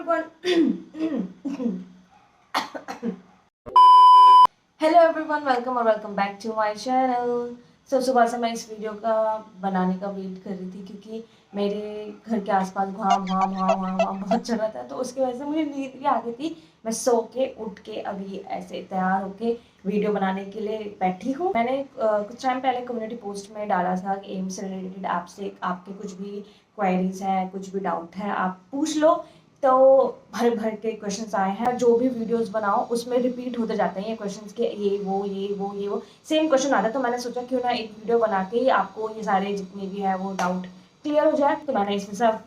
everyone. Hello everyone, welcome और welcome back to my channel. सुबह से मैं इस वीडियो का बनाने का वेट कर रही थी क्योंकि मेरे घर के आसपास वहाँ वहाँ वहाँ वहाँ वहाँ बहुत चल रहा था, तो उसकी वजह से मुझे नींद भी आ गई थी। मैं सो के उठ के अभी ऐसे तैयार होके वीडियो बनाने के लिए बैठी हूँ। मैंने कुछ टाइम पहले कम्युनिटी पोस्ट में डाला था कि एम्स से रिलेटेड आपसे आपके कुछ भी क्वेरीज हैं, कुछ भी डाउट है आप पूछ लो। तो भर भर के क्वेश्चंस आए हैं। जो भी वीडियोस बनाओ उसमें रिपीट होते जाते हैं ये क्वेश्चंस के, ये वो सेम क्वेश्चन आता है। तो मैंने सोचा क्यों ना एक वीडियो बना के ही आपको ये सारे जितने भी है वो डाउट क्लियर हो जाए। तो मैंने इसमें सब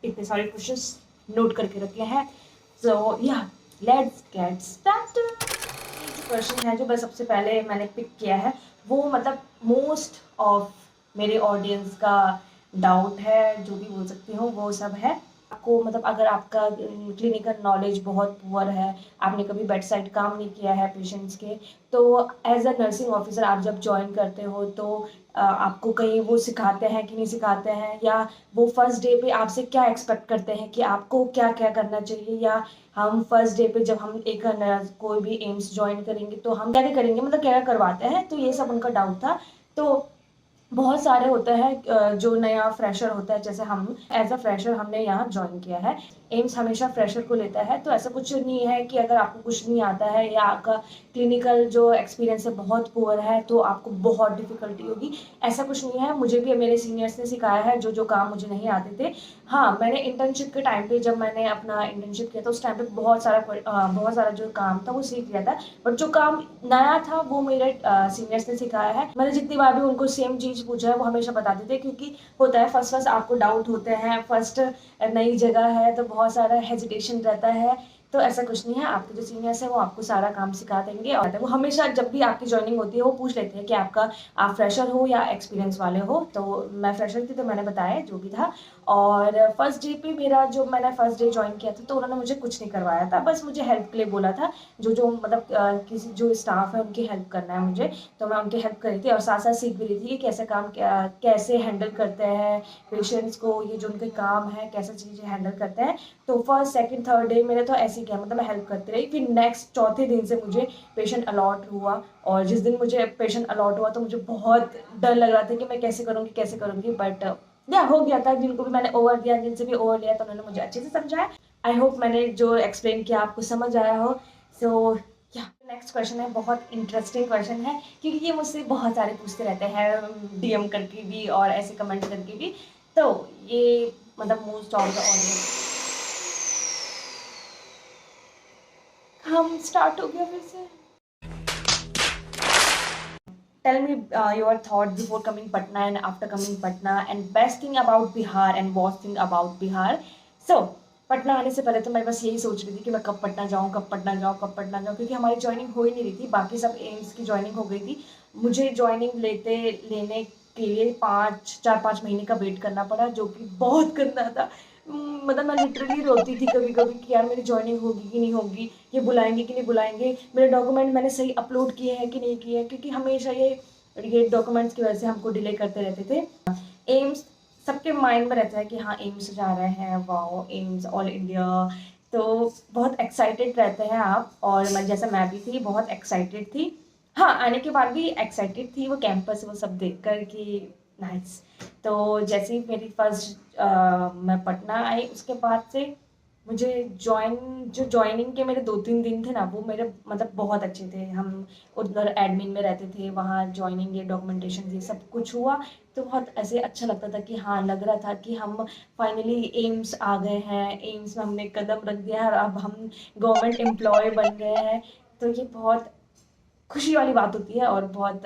इतने सारे क्वेश्चंस नोट करके रखे हैं। सो या लेट्स गेट स्टार्टेड। जो क्वेश्चन है जो मैं सबसे पहले मैंने पिक किया है वो मतलब मोस्ट ऑफ मेरे ऑडियंस का डाउट है, जो भी बोल सकती हूँ वो सब है। आपको मतलब अगर आपका क्लिनिकल नॉलेज बहुत पुअर है, आपने कभी बेड साइड काम नहीं किया है पेशेंट्स के, तो एज अ नर्सिंग ऑफिसर आप जब ज्वाइन करते हो तो आपको कहीं वो सिखाते हैं कि नहीं सिखाते हैं, या वो फर्स्ट डे पे आपसे क्या एक्सपेक्ट करते हैं कि आपको क्या क्या करना चाहिए, या हम फर्स्ट डे पे जब हम एक कोई भी एम्स ज्वाइन करेंगे तो हम क्या क्या करेंगे, मतलब क्या क्या करवाते हैं। तो ये सब उनका डाउट था। तो बहुत सारे होते हैं जो नया फ्रेशर होता है, जैसे हम एज अ फ्रेशर हमने यहाँ ज्वाइन किया है। एम्स हमेशा फ्रेशर को लेता है, तो ऐसा कुछ नहीं है कि अगर आपको कुछ नहीं आता है या आपका क्लिनिकल जो एक्सपीरियंस है बहुत पुअर है तो आपको बहुत डिफिकल्टी होगी। ऐसा कुछ नहीं है। मुझे भी मेरे सीनियर्स ने सिखाया है जो जो काम मुझे नहीं आते थे। हाँ, मैंने इंटर्नशिप के टाइम पे जब मैंने अपना इंटर्नशिप किया था उस टाइम पे बहुत सारा जो काम था वो सीख लिया था। बट जो काम नया था वो मेरे सीनियर्स ने सिखाया है। मैंने जितनी बार भी उनको सेम चीज़ पूछा है वो हमेशा बताते थे, क्योंकि होता है फर्स्ट फर्स्ट आपको डाउट होते हैं, फर्स्ट नई जगह है तो बहुत सारा हेजिटेशन रहता है। तो ऐसा कुछ नहीं है, आपके जो सीनियर्स है वो आपको सारा काम सिखा देंगे। और वो हमेशा जब भी आपकी ज्वाइनिंग होती है वो पूछ लेते हैं कि आप फ्रेशर हो या एक्सपीरियंस वाले हो। तो मैं फ्रेशर थी तो मैंने बताया जो भी था। और फर्स्ट डे पे मेरा जो मैंने फर्स्ट डे ज्वाइन किया था तो उन्होंने मुझे कुछ नहीं करवाया था, बस मुझे हेल्प के लिए बोला था। जो जो मतलब किसी जो स्टाफ है उनकी हेल्प करना है मुझे, तो मैं उनकी हेल्प कर रही थी और साथ साथ सीख भी रही थी कि कैसे कैसे हैंडल करते हैं पेशेंट्स को, ये जो उनके काम है कैसे चीज़ें हैंडल करते हैं। तो फर्स्ट सेकंड थर्ड डे मेरे तो ऐसे ही किया, मतलब मैं हेल्प करती रही। फिर नेक्स्ट चौथे दिन से मुझे पेशेंट अलॉट हुआ, और जिस दिन मुझे पेशेंट अलॉट हुआ तो मुझे बहुत डर लग रहा था कि मैं कैसे करूँगी। बट या हो गया था। जिनको भी मैंने ओवर दिया, जिनसे भी ओवर लिया तो उन्होंने मुझे अच्छे से समझाया। आई होप मैंने जो एक्सप्लेन किया आपको समझ आया हो। सो या नेक्स्ट क्वेश्चन है, बहुत इंटरेस्टिंग क्वेश्चन है क्योंकि ये मुझसे बहुत सारे पूछते रहते हैं डीएम करके भी और ऐसे कमेंट करके भी। तो ये मतलब मोस्ट ऑफ द ऑडियंस हम स्टार्ट हो गया फिर से। Tell me your thought before coming Patna and after coming Patna, and best thing about Bihar and worst thing about Bihar. So Patna आने से पहले तो मैं बस यही सोच रही थी कि मैं कब पटना जाऊँ, कब पटना जाऊँ, कब पटना जाऊँ, क्योंकि हमारी ज्वाइनिंग हो ही नहीं रही थी। बाकी सब एम्स की ज्वाइनिंग हो गई थी। मुझे ज्वाइनिंग लेने के लिए 4-5 महीने का वेट करना पड़ा, जो कि बहुत गंदा था। मतलब मैं लिटरली रोती थी कभी कभी कि यार मेरी ज्वाइनिंग होगी कि नहीं होगी, ये बुलाएंगे कि नहीं बुलाएंगे, मेरे डॉक्यूमेंट मैंने सही अपलोड किए हैं कि नहीं किए हैं, क्योंकि हमेशा ये डॉक्यूमेंट्स की वजह से हमको डिले करते रहते थे। एम्स सबके माइंड में रहता है कि हाँ एम्स जा रहे हैं, वाओ एम्स ऑल इंडिया, तो बहुत एक्साइटेड रहते हैं आप। और मैं जैसे मैं भी थी बहुत एक्साइटेड थी। हाँ, आने के बाद भी एक्साइटेड थी, वो कैंपस वो सब देख कर कि नाइस। तो जैसे ही मेरी फर्स्ट मैं पटना आई उसके बाद से मुझे ज्वाइनिंग के मेरे 2-3 दिन थे ना वो मेरे मतलब बहुत अच्छे थे। हम उधर एडमिन में रहते थे, वहाँ ज्वाइनिंग ये डॉक्यूमेंटेशन ये सब कुछ हुआ तो बहुत ऐसे अच्छा लगता था कि हाँ लग रहा था कि हम फाइनली एम्स आ गए हैं, एम्स में हमने कदम रख दिया है और अब हम गवर्नमेंट एम्प्लॉय बन गए हैं। तो ये बहुत खुशी वाली बात होती है और बहुत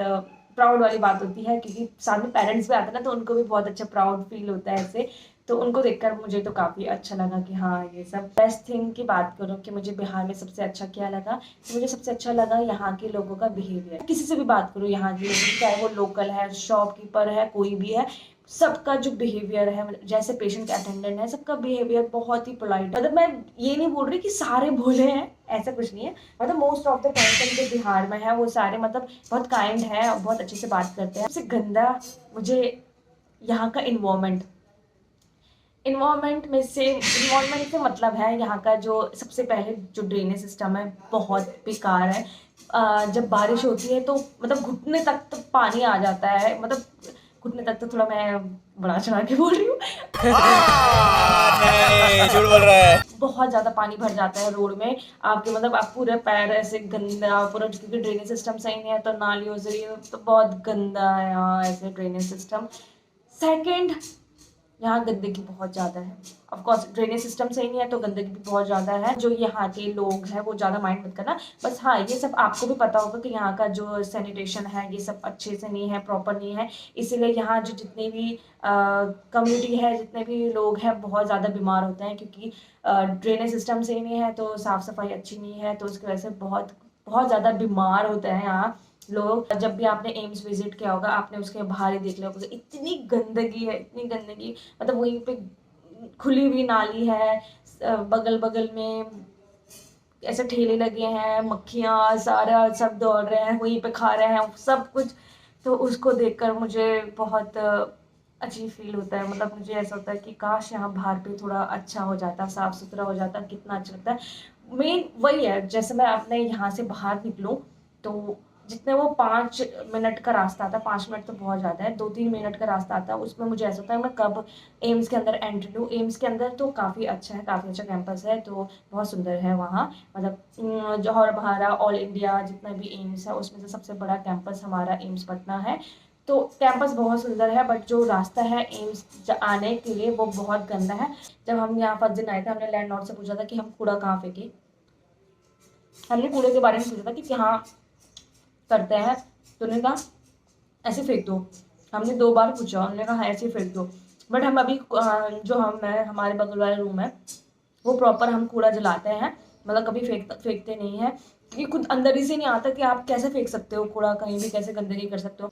प्राउड वाली बात होती है, क्योंकि साथ में पेरेंट्स भी आते हैं ना तो उनको भी बहुत अच्छा प्राउड फील होता है ऐसे। तो उनको देखकर मुझे तो काफ़ी अच्छा लगा कि हाँ ये सब। बेस्ट थिंग की बात करूँ कि मुझे बिहार में सबसे अच्छा क्या लगा, तो मुझे सबसे अच्छा लगा यहाँ के लोगों का बिहेवियर। किसी से भी बात करूँ यहाँ के लोगों की, चाहे वो लोकल है, शॉपकीपर है, कोई भी है, सबका जो बिहेवियर है, जैसे पेशेंट अटेंडेंट है, सबका बिहेवियर बहुत ही पोलाइट है। मतलब मैं ये नहीं बोल रही कि सारे भोले हैं, ऐसा कुछ नहीं है। मतलब मोस्ट ऑफ द पर्सन जो बिहार में है वो सारे मतलब बहुत काइंड है और बहुत अच्छे से बात करते हैं। सबसे गंदा मुझे यहाँ का इन्वायरमेंट इन्वायरमेंट से मतलब है यहाँ का जो सबसे पहले जो ड्रेनेज सिस्टम है बहुत बेकार है। जब बारिश होती है तो मतलब घुटने तक तो पानी आ जाता है, मतलब घुटने तक तो थोड़ा मैं बड़ा चढ़ा के बोल रही हूँ। नहीं झूठ बोल रहा है। बहुत ज़्यादा पानी भर जाता है रोड में आपके, मतलब आप पूरे पैर ऐसे गंदा पूरा, क्योंकि ड्रेनेज सिस्टम सही नहीं है तो नालियों से ये तो बहुत गंदा है यहाँ ऐसे ड्रेनेज सिस्टम। सेकंड, यहाँ गंदगी बहुत ज़्यादा है। ऑफ कोर्स ड्रेनेज सिस्टम सही नहीं है तो गंदगी भी बहुत ज़्यादा है। जो यहाँ के लोग हैं वो ज़्यादा माइंड मत करना, बस हाँ ये सब आपको भी पता होगा कि यहाँ का जो सैनिटेशन है ये सब अच्छे से नहीं है, प्रॉपर नहीं है। इसीलिए यहाँ जो जितने भी कम्युनिटी है, जितने भी लोग हैं बहुत ज़्यादा बीमार होते हैं, क्योंकि ड्रेनेज सिस्टम सही नहीं है तो साफ़ सफाई अच्छी नहीं है, तो उसकी वजह से बहुत बहुत ज़्यादा बीमार होते हैं यहाँ लोग। जब भी आपने एम्स विजिट किया होगा आपने उसके बाहर ही देख लिया होगा, इतनी गंदगी है, इतनी गंदगी, मतलब वहीं पे खुली हुई नाली है, बगल बगल में ऐसे ठेले लगे हैं, मक्खियाँ सारा सब दौड़ रहे हैं वहीं पे, खा रहे हैं सब कुछ। तो उसको देखकर मुझे बहुत अजीब फील होता है, मतलब मुझे ऐसा होता है कि काश यहाँ बाहर पे थोड़ा अच्छा हो जाता, साफ सुथरा हो जाता, कितना अच्छा लगता है। मेन वही है, जैसे मैं अपने यहाँ से बाहर निकलूँ तो जितने वो 5 मिनट का रास्ता आता है, 5 मिनट तो बहुत ज़्यादा है, 2-3 मिनट का रास्ता आता है, उसमें मुझे ऐसा होता है मैं कब एम्स के अंदर एंट्री लूँ। एम्स के अंदर तो काफ़ी अच्छा है, काफ़ी अच्छा कैंपस है, तो बहुत सुंदर है वहाँ, मतलब जो और हमारा ऑल इंडिया जितना भी एम्स है उसमें से सबसे बड़ा कैंपस हमारा एम्स पटना है। तो कैंपस बहुत सुंदर है, बट जो रास्ता है एम्स आने के लिए वो बहुत गंदा है। जब हम यहाँ फर्स्ट दिन आए थे हमने लैंडलॉर्ड से पूछा था कि हम कूड़ा कहाँ फेंके, हमने कूड़े के बारे में पूछा था कि कहाँ करते हैं, तो उन्होंने कहा ऐसे फेंक दो। हमने 2 बार पूछा, उन्होंने कहा हाँ, ऐसे फेंक दो। बट हम अभी जो हम है हमारे बगल वाले रूम है वो प्रॉपर हम कूड़ा जलाते हैं, मतलब कभी फेंकते नहीं है, क्योंकि खुद अंदर ही से नहीं आता कि आप कैसे फेंक सकते हो कूड़ा, कहीं भी कैसे गंदगी कर सकते हो।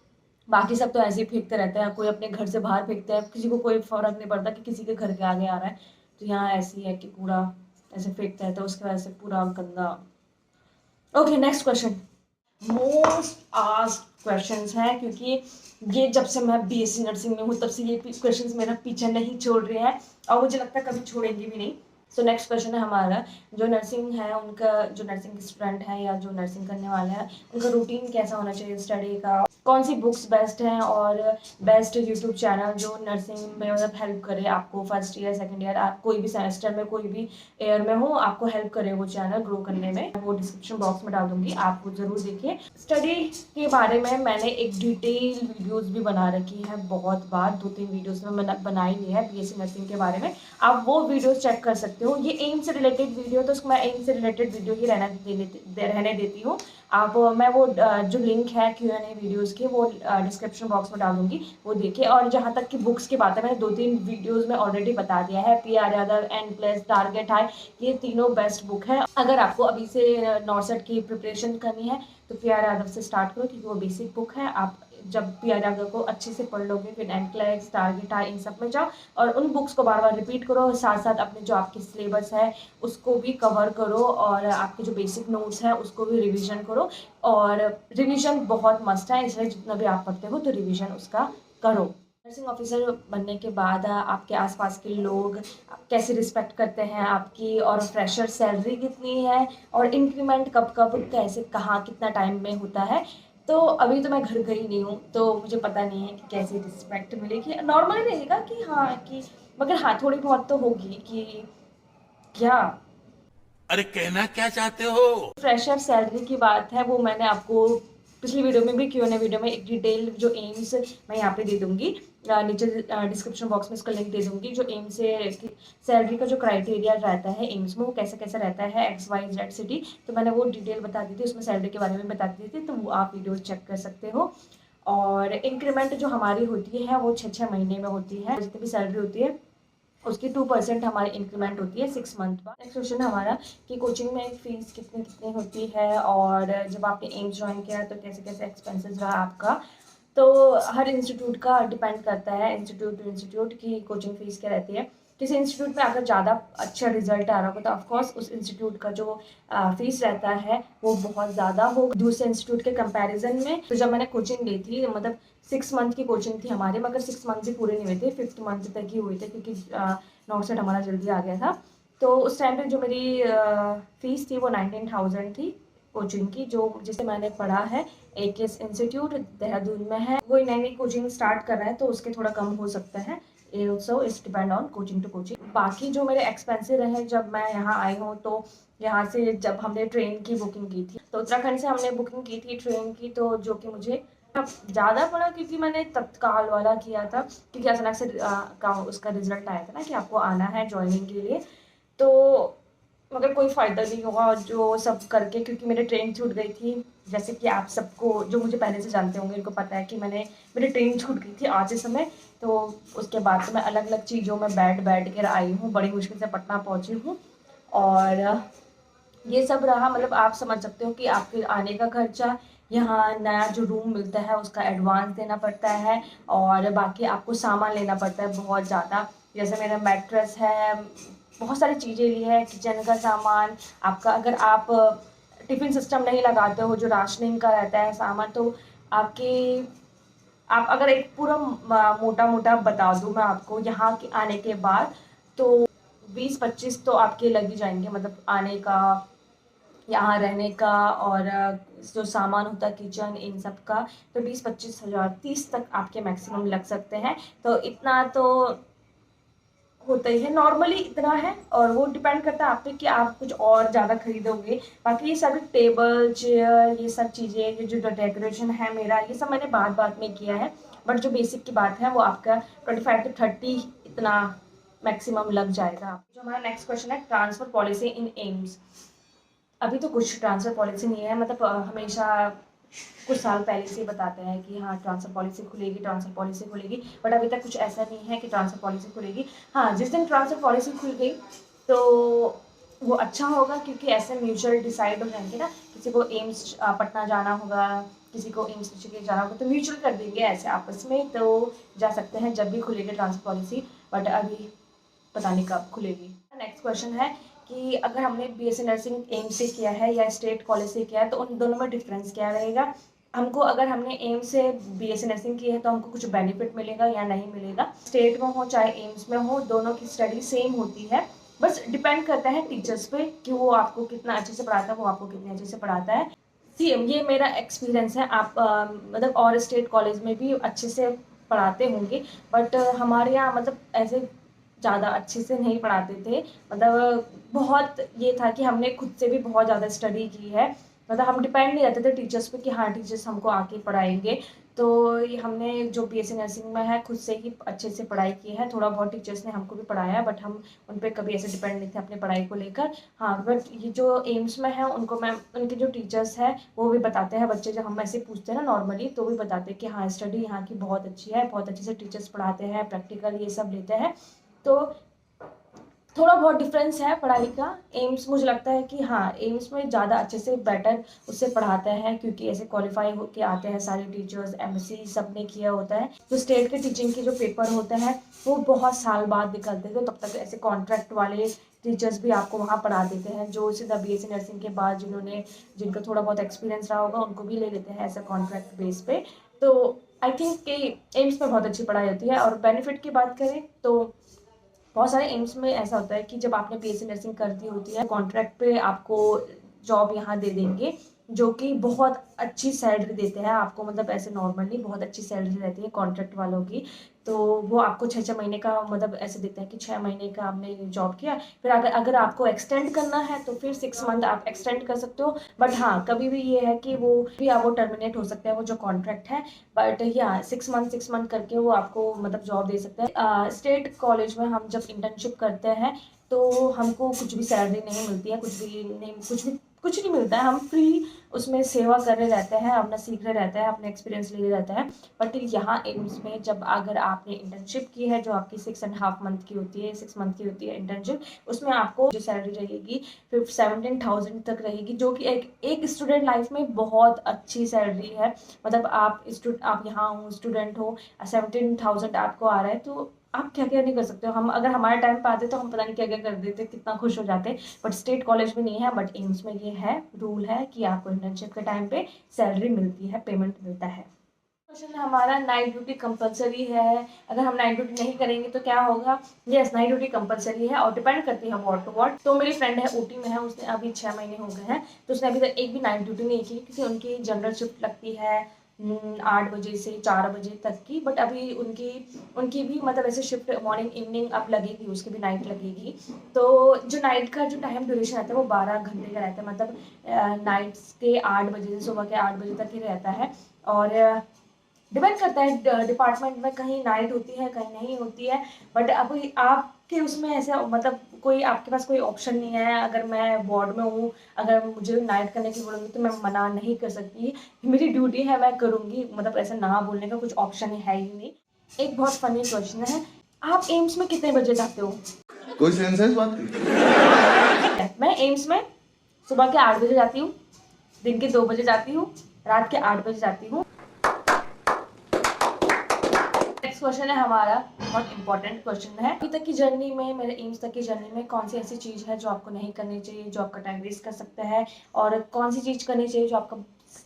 बाकी सब तो ऐसे ही फेंकते रहते हैं, कोई अपने घर से बाहर फेंकते हैं, किसी को कोई फर्क नहीं पड़ता कि किसी के घर के आगे आ रहा है। तो यहाँ ऐसी है कि कूड़ा ऐसे फेंकते हैं तो उसकी वजह से पूरा गंदा। Okay next question, most asked questions हैं, क्योंकि ये जब से मैं बीएससी नर्सिंग में हूँ तब से ये क्वेश्चंस मेरा पीछा नहीं छोड़ रहे हैं और मुझे लगता है कभी छोड़ेंगे भी नहीं। सो नेक्स्ट क्वेश्चन है हमारा, जो नर्सिंग है उनका, जो नर्सिंग स्टूडेंट है या जो नर्सिंग करने वाला है उनका रूटीन कैसा होना चाहिए स्टडी का, कौन सी बुक्स बेस्ट हैं और बेस्ट यूट्यूब चैनल जो नर्सिंग में मतलब हेल्प करे आपको फर्स्ट ईयर सेकंड ईयर, आप कोई भी सेमेस्टर में कोई भी ईयर में हो आपको हेल्प करे वो चैनल ग्रो करने में, वो डिस्क्रिप्शन बॉक्स में डाल दूंगी, आप वो जरूर देखिए। स्टडी के बारे में मैंने एक डिटेल वीडियोस भी बना रखी है बहुत बार, 2-3 वीडियोस में बनाई हुई है बीएससी नर्सिंग के बारे में, आप वो वीडियोस चेक कर सकते हो। ये एम से रिलेटेड वीडियो तो उसको मैं एम से रिलेटेड वीडियो ही रहने देती हूँ। आप मैं वो जो लिंक है Q&A वीडियोस के वो डिस्क्रिप्शन बॉक्स में डाल दूंगी, वो देखिए। और जहाँ तक कि बुक्स की बात है मैंने 2-3 वीडियोस में ऑलरेडी बता दिया है, PR. Yadav, N+, target high, ये तीनों बेस्ट बुक है। अगर आपको अभी से नॉर्सेट की प्रिपरेशन करनी है तो पी.आर. यादव से स्टार्ट करो, क्योंकि वो बेसिक बुक है। आप जब पी.आर. यादव को अच्छे से पढ़ लोगे फिर N+, टारगेट हाई इन सब में जाओ और उन बुक्स को बार बार रिपीट करो, साथ साथ अपने जो आपकी सिलेबस है उसको भी कवर करो और आपके जो बेसिक नोट्स हैं उसको भी रिवीजन करो। और रिवीजन बहुत मस्ट है, इसलिए जितना भी आप पढ़ते हो तो रिवीजन उसका करो। नर्सिंग ऑफिसर बनने के बाद आपके आसपास के लोग कैसे रिस्पेक्ट करते हैं आपकी, और फ्रेशर सैलरी कितनी है, और इंक्रीमेंट कब कब कैसे कहाँ कितना टाइम में होता है। तो अभी तो मैं घर गई नहीं हूँ तो मुझे पता नहीं है कि कैसे रिस्पेक्ट मिलेगी, नॉर्मली रहेगा कि हाँ कि, मगर हाँ थोड़ी बहुत तो होगी कि क्या। अरे कहना क्या चाहते हो? फ्रेशर सैलरी की बात है वो मैंने आपको पिछली वीडियो में भी Q&A वीडियो में एक डिटेल जो एम्स मैं यहाँ पे दे दूंगी, नीचे डिस्क्रिप्शन बॉक्स में इसका लिंक दे दूंगी, जो एम्स से सैलरी का जो क्राइटेरिया रहता है एम्स में वो कैसे कैसे रहता है XYZ सिटी, तो मैंने वो डिटेल बता दी थी, उसमें सैलरी के बारे में बता दी थी, तो वो आप वीडियो चेक कर सकते हो। और इंक्रीमेंट जो हमारी होती है वो 6-6 महीने में होती है, जितनी भी सैलरी होती है उसकी 2% हमारी इंक्रीमेंट होती है 6 मंथ बाद। नेक्स्ट क्वेश्चन है हमारा कि कोचिंग में फीस कितनी कितनी होती है, और जब आपने एम्स ज्वाइन किया तो कैसे कैसे एक्सपेंसेस रहा आपका। तो हर इंस्टीट्यूट का डिपेंड करता है, इंस्टीट्यूट टू इंस्टीट्यूट की कोचिंग फीस क्या रहती है। किसी इंस्टीट्यूट में अगर ज़्यादा अच्छा रिजल्ट आ रहा होगा तो ऑफकोर्स उस इंस्टीट्यूट का जो फीस रहता है वो बहुत ज़्यादा होगा दूसरे इंस्टीट्यूट के कंपैरिजन में। तो जब मैंने कोचिंग ली थी, मतलब 6 मंथ की कोचिंग थी हमारी, मगर 6 मंथ भी पूरे नहीं हुए थे, 5th मंथ तक ही हुए थे, क्योंकि नॉर्थ साइड हमारा जल्दी आ गया था। तो उस टाइम पे जो मेरी फ़ीस थी वो 19,000 थी कोचिंग की, जो जिसे मैंने पढ़ा है AKS इंस्टीट्यूट देहरादून में है। कोई नई नई कोचिंग स्टार्ट कर रहा है तो उसके थोड़ा कम हो सकता है, ये so it's depend on coaching to coaching. बाकी जो मेरे एक्सपेंसिव रहे जब मैं यहाँ आई हूँ, तो यहाँ से जब हमने ट्रेन की बुकिंग की थी, तो उत्तराखंड से हमने बुकिंग की थी ट्रेन की, तो जो कि मुझे ज़्यादा पड़ा क्योंकि मैंने तत्काल वाला किया था, क्योंकि अचानक से उसका रिजल्ट आया था ना कि आपको आना है ज्वाइनिंग के लिए। तो मगर कोई फ़ायदा नहीं हुआ जो सब करके, क्योंकि मेरी ट्रेन छूट गई थी। जैसे कि आप सबको जो मुझे पहले से जानते होंगे उनको पता है कि मेरी ट्रेन छूट गई थी आज के समय। तो उसके बाद तो मैं अलग अलग चीज़ों में बैठ कर आई हूँ, बड़ी मुश्किल से पटना पहुँची हूँ। और ये सब रहा, मतलब आप समझ सकते हो कि आपके आने का खर्चा, यहाँ नया जो रूम मिलता है उसका एडवांस देना पड़ता है, और बाकी आपको सामान लेना पड़ता है बहुत ज़्यादा। जैसे मेरा मैट्रेस है, बहुत सारी चीज़ें ली है, किचन का सामान आपका, अगर आप टिफ़िन सिस्टम नहीं लगाते हो जो राशनिंग का रहता है सामान, तो आपके आप अगर एक पूरा मोटा मोटा बता दूँ मैं आपको यहाँ के आने के बाद, तो 20-25 तो आपके लग ही जाएंगे, मतलब आने का, यहाँ रहने का, और जो सामान होता है किचन इन सब का, तो 20-25 हज़ार 30 तक आपके मैक्सिमम लग सकते हैं। तो इतना तो होता ही है, नॉर्मली इतना है, और वो डिपेंड करता है आप पे कि आप कुछ और ज़्यादा खरीदोगे। बाकी ये सभी टेबल चेयर ये सब चीज़ें, ये जो डेकोरेशन है मेरा, ये सब मैंने बाद में किया है, बट जो बेसिक की बात है वो आपका 25 to 30 इतना मैक्सिमम लग जाएगा। जो हमारा नेक्स्ट क्वेश्चन है, ट्रांसफ़र पॉलिसी इन एम्स। अभी तो कुछ ट्रांसफ़र पॉलिसी नहीं है, मतलब हमेशा कुछ साल पहले से बताते हैं कि हाँ ट्रांसफ़र पॉलिसी खुलेगी, ट्रांसफ़र पॉलिसी खुलेगी, बट अभी तक कुछ ऐसा नहीं है कि ट्रांसफ़र पॉलिसी खुलेगी। हाँ, जिस दिन ट्रांसफ़र पॉलिसी खुल गई तो वो अच्छा होगा, क्योंकि ऐसे म्यूचुअल डिसाइड हो जाएंगे ना, किसी को एम्स पटना जाना होगा, किसी को एम्स ऋषिकेश जाना होगा, तो म्यूचुअल कर देंगे ऐसे आपस में, तो जा सकते हैं जब भी खुलेगी ट्रांसफ़र पॉलिसी, बट अभी पता नहीं कब खुलेगी। नेक्स्ट क्वेश्चन है कि अगर हमने BSc नर्सिंग एम्स से किया है या स्टेट कॉलेज से किया है, तो उन दोनों में डिफरेंस क्या रहेगा। हमको अगर हमने एम्स से BSc नर्सिंग की है तो हमको कुछ बेनिफिट मिलेगा या नहीं मिलेगा। स्टेट में हो चाहे एम्स में हो, दोनों की स्टडी सेम होती है, बस डिपेंड करता है टीचर्स पे कि वो आपको कितना अच्छे से पढ़ाता है, वो आपको कितने अच्छे से पढ़ाता है। सेम ये मेरा एक्सपीरियंस है। आप मतलब और स्टेट कॉलेज में भी अच्छे से पढ़ाते होंगे, बट हमारे यहाँ मतलब ऐसे ज़्यादा अच्छे से नहीं पढ़ाते थे, मतलब बहुत ये था कि हमने खुद से भी बहुत ज़्यादा स्टडी की है, मतलब हम डिपेंड नहीं रहते थे टीचर्स पे कि हाँ टीचर्स हमको आके पढ़ाएंगे। तो ये हमने जो BSc नर्सिंग में है खुद से ही अच्छे से पढ़ाई की है, थोड़ा बहुत टीचर्स ने हमको भी पढ़ाया है, बट हम उन पर कभी ऐसे डिपेंड नहीं थे अपनी पढ़ाई को लेकर। हाँ, बट ये जो एम्स में है उनको मैं, उनके जो टीचर्स हैं वो भी बताते हैं, बच्चे जब हम ऐसे पूछते हैं ना नॉर्मली, तो भी बताते हैं कि हाँ स्टडी यहाँ की बहुत अच्छी है, बहुत अच्छे से टीचर्स पढ़ाते हैं, प्रैक्टिकल ये सब लेते हैं। तो थोड़ा बहुत डिफरेंस है पढ़ाई का। एम्स मुझे लगता है कि हाँ एम्स में ज़्यादा अच्छे से बेटर उससे पढ़ाते हैं, क्योंकि ऐसे क्वालिफाई होके आते हैं सारे टीचर्स, MSc सब ने किया होता है। जो स्टेट के टीचिंग के जो पेपर होते हैं वो बहुत साल बाद निकलते हैं, तो तब तक ऐसे कॉन्ट्रैक्ट वाले टीचर्स भी आपको वहाँ पढ़ा देते हैं, जो सीधा BSc नर्सिंग के बाद जिनको थोड़ा बहुत एक्सपीरियंस रहा होगा उनको भी ले लेते हैं ऐसा कॉन्ट्रैक्ट बेस पे। तो आई थिंक कि एम्स में बहुत अच्छी पढ़ाई होती है। और बेनिफिट की बात करें तो बहुत सारे एम्स में ऐसा होता है कि जब आपने BSc नर्सिंग कर दी होती है, कॉन्ट्रैक्ट पे आपको जॉब यहाँ दे देंगे, जो कि बहुत अच्छी सैलरी देते हैं आपको, मतलब ऐसे नॉर्मली बहुत अच्छी सैलरी रहती है कॉन्ट्रैक्ट वालों की। तो वो आपको 6-6 महीने का मतलब ऐसे देते हैं कि 6 महीने का आपने जॉब किया, फिर अगर अगर आपको एक्सटेंड करना है तो फिर 6 मंथ आप एक्सटेंड कर सकते हो। बट हाँ कभी भी ये है कि वो टर्मिनेट हो सकता है वो जो कॉन्ट्रैक्ट है, बट या 6 मंथ करके वो आपको मतलब जॉब दे सकते हैं। स्टेट कॉलेज में हम जब इंटर्नशिप करते हैं तो हमको कुछ भी सैलरी नहीं मिलती है, कुछ नहीं मिलता है, हम फ्री उसमें सेवा कर रहे रहते हैं, अपना सीख रहे रहते हैं, अपने एक्सपीरियंस ले रहे रहते हैं। बट यहाँ एम्स में जब अगर आपने इंटर्नशिप की है जो आपकी 6.5 मंथ की होती है, 6 मंथ की होती है इंटर्नशिप, उसमें आपको जो सैलरी रहेगी फिर 17,000 तक रहेगी, जो कि एक स्टूडेंट लाइफ में बहुत अच्छी सैलरी है। मतलब आप यहाँ हो, स्टूडेंट हो, 17,000 आपको आ रहा है, तो आप क्या क्या नहीं कर सकते हो। हम अगर हमारे टाइम पे आते तो हम पता नहीं क्या क्या कर देते, कितना खुश हो जाते। बट स्टेट कॉलेज में नहीं है, बट एम्स में ये है रूल है कि आपको इंटर्नशिप के टाइम पे सैलरी मिलती है, पेमेंट मिलता है। क्वेश्चन हमारा नाइट ड्यूटी कंपलसरी है, अगर हम नाइट ड्यूटी नहीं करेंगे तो क्या होगा। यस, नाइट ड्यूटी कंपलसरी है और डिपेंड करती है वार्ड टू वार्ड। तो मेरी फ्रेंड है ऊटी में है, उसने अभी 6 महीने हो गए हैं, तो उसने अभी तक एक भी नाइट ड्यूटी नहीं की क्योंकि उनकी जनरल शिफ्ट लगती है 8 बजे से 4 बजे तक की। बट अभी उनकी उनकी भी मतलब ऐसे शिफ्ट मॉर्निंग इवनिंग अब लगेगी, उसकी भी नाइट लगेगी। तो जो नाइट का जो टाइम ड्यूरेशन रहता है वो 12 घंटे का रहता है, मतलब नाइट्स के 8 बजे से सुबह के 8 बजे तक ही रहता है। और डिपेंड करता है डिपार्टमेंट में, कहीं नाइट होती है कहीं नहीं होती है। बट अभी आपके उसमें ऐसा मतलब कोई आपके पास कोई ऑप्शन नहीं है। अगर मैं वार्ड में हूँ, अगर मुझे नाइट करने की बोलेंगे तो मैं मना नहीं कर सकती, मेरी ड्यूटी है मैं करूँगी, मतलब ऐसा ना बोलने का कुछ ऑप्शन है ही नहीं। एक बहुत फनी क्वेश्चन है, आप एम्स में कितने बजे जाते हो? कोई सेंस है इस बात की? मैं एम्स में सुबह के 8 बजे जाती हूँ, दिन के 2 बजे जाती हूँ, रात के 8 बजे जाती हूँ। नेक्स्ट क्वेश्चन है हमारा, बहुत इंपॉर्टेंट क्वेश्चन है। अभी तक की जर्नी में, मेरे एम्स तक की जर्नी में कौन सी ऐसी चीज़ है जो आपको नहीं करनी चाहिए, जो आपका टाइम वेस्ट कर सकता है, और कौन सी चीज़ करनी चाहिए जो आपका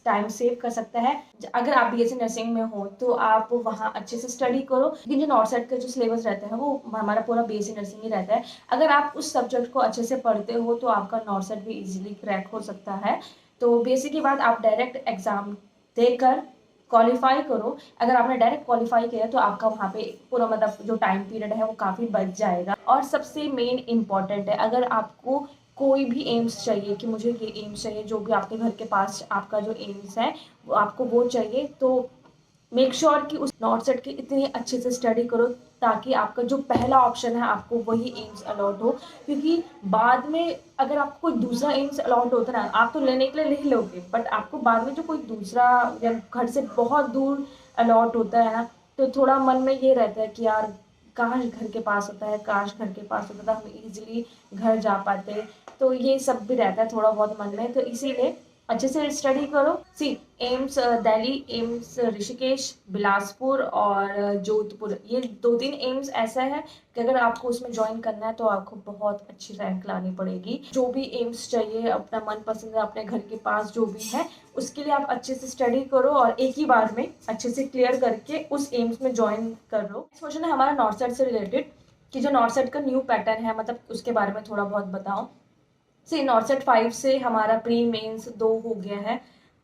टाइम सेव कर सकता है। अगर आप बीएससी नर्सिंग में हो तो आप वहाँ अच्छे से स्टडी करो, लेकिन जो नॉर्थ का जो सिलेबस रहता है वो हमारा पूरा बीएससी नर्सिंग ही रहता है। अगर आप उस सब्जेक्ट को अच्छे से पढ़ते हो तो आपका नॉर्थ भी इजीली क्रैक हो सकता है। तो बीएससी के बाद आप डायरेक्ट एग्जाम देकर क्वालिफाई करो। अगर आपने डायरेक्ट क्वालिफाई किया तो आपका वहाँ पे पूरा मतलब जो टाइम पीरियड है वो काफ़ी बच जाएगा। और सबसे मेन इम्पॉर्टेंट है, अगर आपको कोई भी एम्स चाहिए कि मुझे ये एम्स चाहिए, जो भी आपके घर के पास आपका जो एम्स है वो आपको वो चाहिए, तो मेक श्योर कि उस नॉर्थ सेट की इतनी अच्छे से स्टडी करो ताकि आपका जो पहला ऑप्शन है आपको वही एम्स अलॉट हो। क्योंकि बाद में अगर आपको कोई दूसरा एम्स अलॉट होता है ना, आप तो लेने के लिए ले लोगे, बट आपको बाद में जो कोई दूसरा या घर से बहुत दूर अलॉट होता है ना, तो थोड़ा मन में ये रहता है कि यार काश घर के पास होता है, काश घर के पास होता था, हम इजीली घर जा पाते। तो ये सब भी रहता है थोड़ा बहुत मन में, तो इसीलिए अच्छे से स्टडी करो। सी, एम्स दिल्ली, एम्स ऋषिकेश, बिलासपुर और जोधपुर, ये 2-3 एम्स ऐसा है कि अगर आपको उसमें ज्वाइन करना है तो आपको बहुत अच्छी रैंक लानी पड़ेगी। जो भी एम्स चाहिए अपना मनपसंद है, अपने घर के पास जो भी है, उसके लिए आप अच्छे से स्टडी करो और एक ही बार में अच्छे से क्लियर करके उस एम्स में ज्वाइन कर लो। नेक्स्ट क्वेश्चन है हमारा नॉर्थ साइड से रिलेटेड, कि जो नॉर्थ साइड का न्यू पैटर्न है, मतलब उसके बारे में थोड़ा बहुत बताओ। से नॉर्थ सेट 5 से हमारा प्री मेंस 2 हो गया है।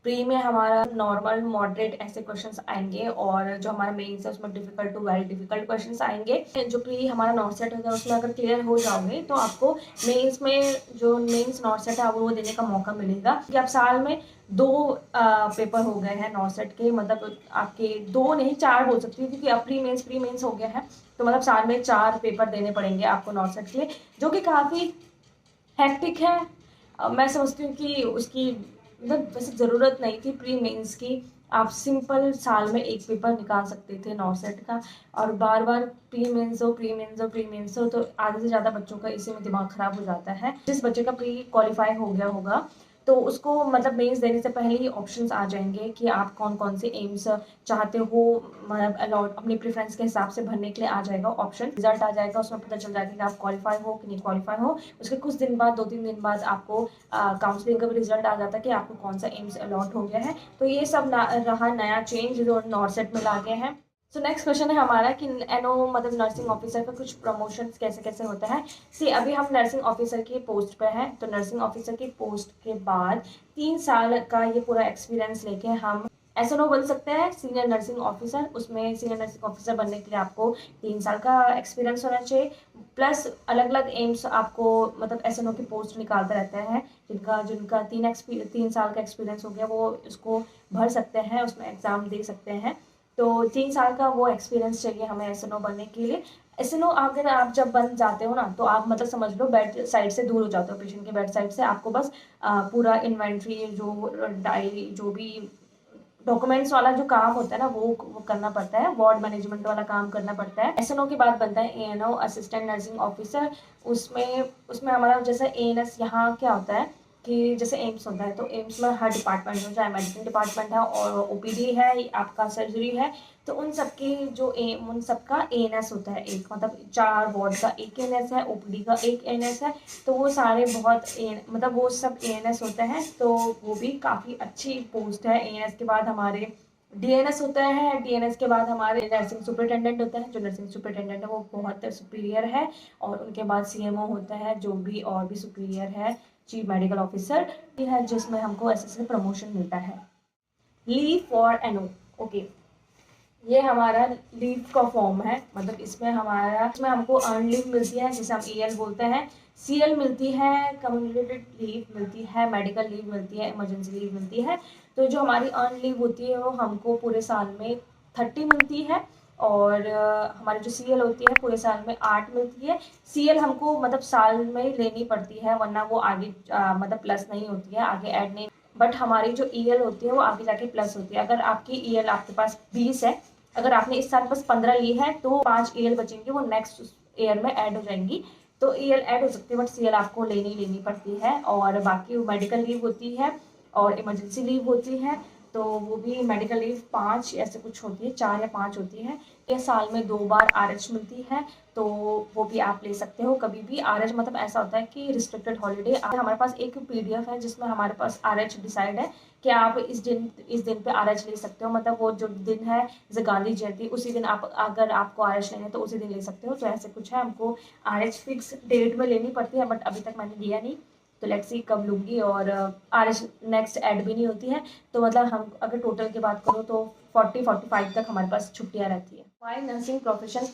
प्री में हमारा नॉर्मल मॉडरेट ऐसे क्वेश्चंस आएंगे और जो हमारा मेंस है उसमें difficult to very difficult questions आएंगे। जो प्री हमारा नॉर्थ सेट होता है उसमें अगर क्लियर हो जाओगे तो आपको मेंस में जो मेंस नॉर्थ सेट है वो देने का मौका मिलेगा, कि आप साल में 2 पेपर हो गए हैं नॉर्थ सेट के, मतलब आपके 2 नहीं 4 बोल सकती हूँ, क्योंकि अब प्री मेंस हो गया है, तो मतलब साल में 4 पेपर देने पड़ेंगे आपको नॉर्थ सेट के लिए, जो कि काफ़ी हेक्टिक है। मैं समझती हूँ कि उसकी मतलब वैसे ज़रूरत नहीं थी प्री मेंस की। आप सिंपल साल में एक पेपर निकाल सकते थे नॉर्थ सेट का, और बार बार प्री मेंस हो प्री मेंस हो प्री मेंस हो, तो आधे से ज़्यादा बच्चों का इसी में दिमाग ख़राब हो जाता है। जिस बच्चे का प्री क्वालिफाई हो गया होगा तो उसको मतलब मेंस देने से पहले ही ऑप्शंस आ जाएंगे कि आप कौन कौन से एम्स चाहते हो, मतलब अलॉट अपनी प्रेफरेंस के हिसाब से भरने के लिए आ जाएगा ऑप्शन। रिजल्ट आ जाएगा, उसमें पता चल जाएगा कि आप क्वालिफाई हो कि नहीं क्वालिफाई हो। उसके कुछ दिन बाद 2-3 दिन बाद आपको काउंसलिंग का भी रिजल्ट आ जाता है कि आपको कौन सा एम्स अलॉट हो गया है। तो ये सब रहा नया चेंज जो नॉर्थ सेट में ला गए हैं। सो नेक्स्ट क्वेश्चन है हमारा कि एनओ मतलब नर्सिंग ऑफिसर का कुछ प्रमोशन कैसे कैसे होता है। सी, अभी हम नर्सिंग ऑफिसर की पोस्ट पे हैं, तो नर्सिंग ऑफिसर की पोस्ट के बाद 3 साल का ये पूरा एक्सपीरियंस लेके हम एसएनओ बन सकते हैं, सीनियर नर्सिंग ऑफिसर। उसमें सीनियर नर्सिंग ऑफिसर बनने के लिए आपको 3 साल का एक्सपीरियंस होना चाहिए, प्लस अलग अलग एम्स आपको मतलब एसएनओ की पोस्ट निकालते रहते हैं, जिनका जिनका 3 साल का एक्सपीरियंस हो गया वो उसको भर सकते हैं, उसमें एग्ज़ाम दे सकते हैं। तो 3 साल का वो एक्सपीरियंस चाहिए हमें एसएनओ बनने के लिए। एसएनओ अगर आप जब बन जाते हो ना, तो आप मतलब समझ लो बेड साइड से दूर हो जाते हो, पेशेंट के बेड साइड से। आपको बस पूरा इन्वेंट्री जो डायरी जो भी डॉक्यूमेंट्स वाला जो काम होता है ना वो करना पड़ता है, वार्ड मैनेजमेंट वाला काम करना पड़ता है। एसएनओ के बाद बनता है एएनओ, असिस्टेंट नर्सिंग ऑफिसर। उसमें उसमें हमारा जैसे एएनएस यहाँ क्या होता है कि जैसे एम्स होता है, तो एम्स में हर डिपार्टमेंट में, चाहे मेडिसिन डिपार्टमेंट है और ओपीडी है, आपका सर्जरी है, तो उन सबकी जो उन सबका एएनएस होता है एक, मतलब 4 वार्ड का एक एएनएस है, ओपीडी का एक एएनएस है, तो वो सारे बहुत मतलब वो सब एएनएस होते हैं। तो वो भी काफ़ी अच्छी पोस्ट है। एएनएस के बाद हमारे डीएनएस होता है। डीएनएस के बाद हमारे नर्सिंग सुपरिटेंडेंट होता है। जो नर्सिंग सुपरिटेंडेंट है वो बहुत सुपीरियर है। और उनके बाद सीएमओ होता है जो भी और भी सुपीरियर है, चीफ मेडिकल ऑफिसर है, जिसमें हमको ऐसे प्रमोशन मिलता है। लीव फॉर एनओ, ओके, ये हमारा लीव का फॉर्म है। मतलब इसमें हमको अर्न लीव मिलती है जिसे हम ईएल बोलते हैं, सीएल मिलती है, कम्युनिकेटेड लीव मिलती है, मेडिकल लीव मिलती है, इमरजेंसी लीव मिलती है। तो जो हमारी अर्न लीव होती है वो हमको पूरे साल में 30 मिलती है। और हमारी जो सीएल होती है पूरे साल में 8 मिलती है। सीएल हमको मतलब साल में लेनी पड़ती है, वरना वो आगे मतलब प्लस नहीं होती है, आगे ऐड नहीं। बट हमारी जो ईएल होती है वो आगे जाके प्लस होती है। अगर आपकी ईएल आपके पास 20 है, अगर आपने इस साल बस 15 ली है तो 5 ईएल बचेंगी, वो नेक्स्ट ईयर में ऐड हो जाएंगी। तो ईएल ऐड हो सकती है बट सीएल आपको लेनी पड़ती है। और बाकी मेडिकल लीव होती है और इमरजेंसी लीव होती है। तो वो भी मेडिकल लीव 5 ऐसे कुछ होती है, 4 या 5 होती है। ये साल में 2 बार आरएच मिलती है, तो वो भी आप ले सकते हो कभी भी। आरएच मतलब ऐसा होता है कि रिस्ट्रिक्टेड हॉलीडे। हमारे पास एक पीडीएफ है जिसमें हमारे पास आरएच डिसाइड है कि आप इस दिन पे आरएच ले सकते हो। मतलब वो जो दिन है जैसे गांधी जयंती, उसी दिन आप अगर आपको आरएच लेना है तो उसी दिन ले सकते हो। तो ऐसे कुछ है, हमको आरएच फिक्स डेट में लेनी पड़ती है, बट अभी तक मैंने लिया नहीं, तो लेट्स सी कब लूँगी। और आरएच नेक्स्ट ऐड भी नहीं होती है। तो मतलब हम अगर टोटल की बात करो तो 40-45 तक हमारे पास छुट्टियाँ रहती है। वाई नर्सिंग प्रोफेशन,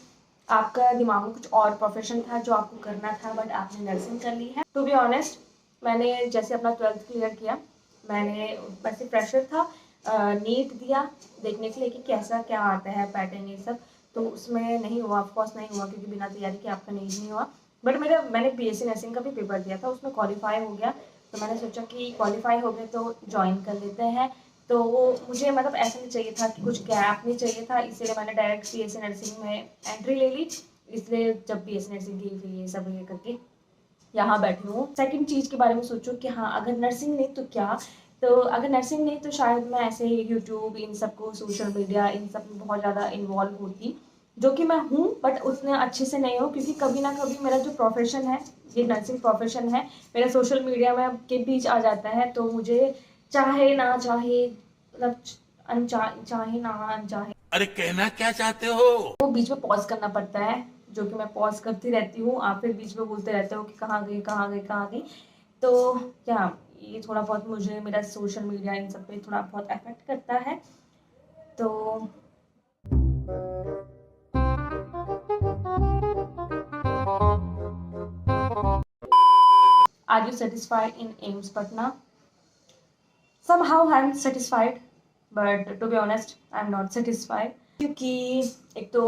आपका दिमाग में कुछ और प्रोफेशन था जो आपको करना था बट आपने नर्सिंग कर ली है। टू बी ऑनेस्ट, मैंने जैसे अपना 12th क्लियर किया, मैंने वैसे प्रेशर था, नीट दिया देखने के लिए कि कैसा क्या आता है पैटर्न ये सब। तो उसमें नहीं हुआ, ऑफकोर्स नहीं हुआ, क्योंकि बिना तैयारी के आपका नहीं हुआ। बट मैंने बीएससी नर्सिंग का भी पेपर दिया था, उसमें क्वालिफाई हो गया। तो मैंने सोचा कि क्वालिफाई हो गए तो ज्वाइन कर लेते हैं। तो वो मुझे मतलब ऐसा नहीं चाहिए था कि कुछ गैप नहीं चाहिए था, इसीलिए मैंने डायरेक्ट बीएससी नर्सिंग में एंट्री ले ली। इसलिए जब बीएससी नर्सिंग की फिर ये सब ये करके यहाँ बैठी हूँ। सेकंड चीज़ के बारे में सोचो कि हाँ अगर नर्सिंग नहीं तो क्या। तो अगर नर्सिंग नहीं तो शायद मैं ऐसे ही यूट्यूब इन सबको, सोशल मीडिया इन सब में बहुत ज़्यादा इन्वॉल्व होती, जो कि मैं हूँ बट उतने अच्छे से नहीं हूँ। क्योंकि कभी ना कभी मेरा जो प्रोफेशन है, ये नर्सिंग प्रोफेशन है, मेरा सोशल मीडिया में के बीच आ जाता है। तो मुझे चाहे ना चाहे, मतलब चाहे ना अनचाहे, अरे कहना क्या चाहते हो? वो बीच में पॉज करना पड़ता है, जो कि मैं पॉज करती रहती हूँ। आप फिर बीच में बोलते रहते हो कि कहाँ गई कहाँ गई कहाँ गई। तो क्या ये थोड़ा बहुत मुझे मेरा सोशल मीडिया इन सब पे थोड़ा बहुत अफेक्ट करता है। तो are you satisfied in AIIMS Patna? somehow I am satisfied, but to be honest I am not satisfied, क्योंकि एक तो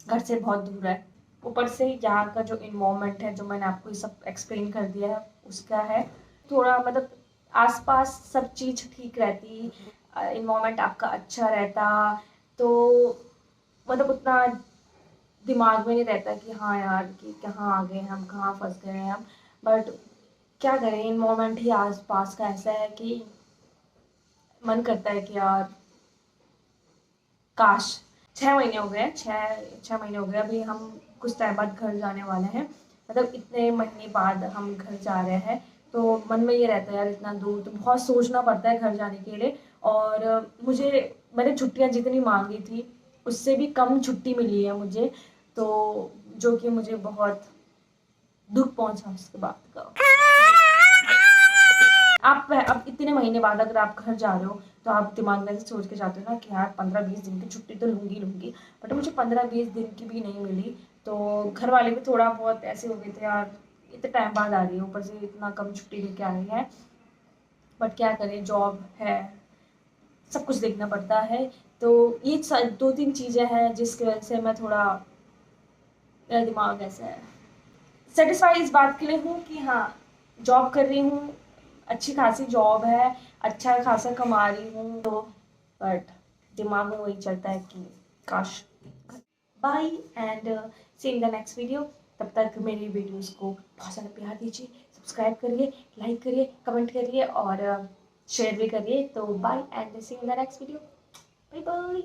घर से बहुत दूर है, ऊपर से यहाँ का जो इन्वायरमेंट है, जो मैंने आपको ये सब एक्सप्लेन कर दिया है उसका है थोड़ा, मतलब आसपास सब चीज़ ठीक रहती, इन्वायरमेंट आपका अच्छा रहता, तो मतलब उतना दिमाग में नहीं रहता कि हाँ यार कि कहाँ आ गए हम, कहाँ फंस गए हैं हम। बट क्या करें, इन्वायरमेंट ही आस पास का ऐसा है कि मन करता है कि यार काश। 6 महीने हो गए, 6 महीने हो गए, अभी हम कुछ टाइम बाद घर जाने वाले हैं। मतलब इतने महीने बाद हम घर जा रहे हैं, तो मन में ये रहता है यार इतना दूर, तो बहुत सोचना पड़ता है घर जाने के लिए। और मैंने छुट्टियां जितनी मांगी थी उससे भी कम छुट्टी मिली है मुझे, तो जो कि मुझे बहुत दुख पहुंचा उसके बाद का। आप अब इतने महीने बाद अगर आप घर जा रहे हो तो आप दिमाग में से सोच के जाते हो ना कि यार 15-20 दिन की छुट्टी तो लूँगी। बट मुझे 15-20 दिन की भी नहीं मिली। तो घर वाले भी थोड़ा बहुत ऐसे हो गए थे यार, इतने टाइम बाद आ रही है, ऊपर से इतना कम छुट्टी लेके आ रही है। बट क्या करें, जॉब है, सब कुछ देखना पड़ता है। तो ये 2-3 चीज़ें हैं जिसकी वजह से मैं थोड़ा, मेरा दिमाग ऐसा है। सेटिस्फाई इस बात के लिए हूँ कि हाँ जॉब कर रही हूँ, अच्छी खासी जॉब है, अच्छा खासा कमा रही हूँ, तो बट दिमाग में वही चलता है कि काश। Bye and see in the next video. तब तक मेरी वीडियोस को बहुत सारा प्यार दीजिए, सब्सक्राइब करिए, लाइक करिए, कमेंट करिए और शेयर भी करिए। तो bye and see in the next video. Bye bye.